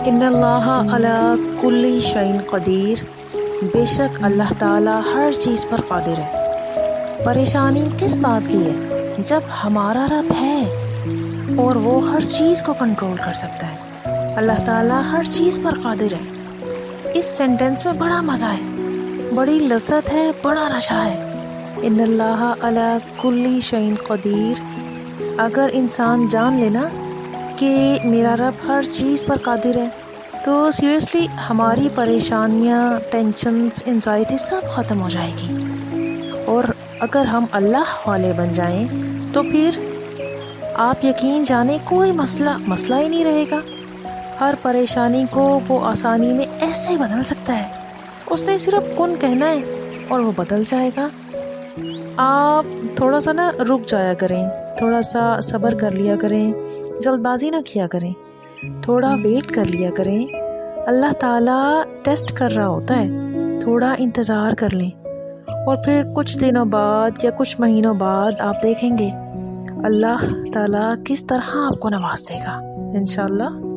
ان اللہ علی کل شیء قدیر، بے شک اللہ تعالیٰ ہر چیز پر قادر ہے۔ پریشانی کس بات کی ہے؟ جب ہمارا رب ہے اور وہ ہر چیز کو کنٹرول کر سکتا ہے۔ اللہ تعالیٰ ہر چیز پر قادر ہے۔ اس سینٹنس میں بڑا مزہ ہے، بڑی لذت ہے، بڑا نشہ ہے۔ ان اللہ علی کل شیء قدیر۔ اگر انسان جان لینا کہ میرا رب ہر چیز پر قادر ہے تو سیریسلی ہماری پریشانیاں، ٹینشنز، انزائٹی سب ختم ہو جائے گی۔ اور اگر ہم اللہ والے بن جائیں تو پھر آپ یقین جانیں کوئی مسئلہ ہی نہیں رہے گا۔ ہر پریشانی کو وہ آسانی میں ایسے بدل سکتا ہے، اس نے صرف کن کہنا ہے اور وہ بدل جائے گا۔ آپ تھوڑا سا رک جایا کریں، تھوڑا سا صبر کر لیا کریں، جلد بازی نہ کیا کریں، تھوڑا ویٹ کر لیا کریں۔ اللہ تعالیٰ ٹیسٹ کر رہا ہوتا ہے، تھوڑا انتظار کر لیں اور پھر کچھ دنوں بعد یا کچھ مہینوں بعد آپ دیکھیں گے اللہ تعالیٰ کس طرح آپ کو نواز دے گا انشاءاللہ۔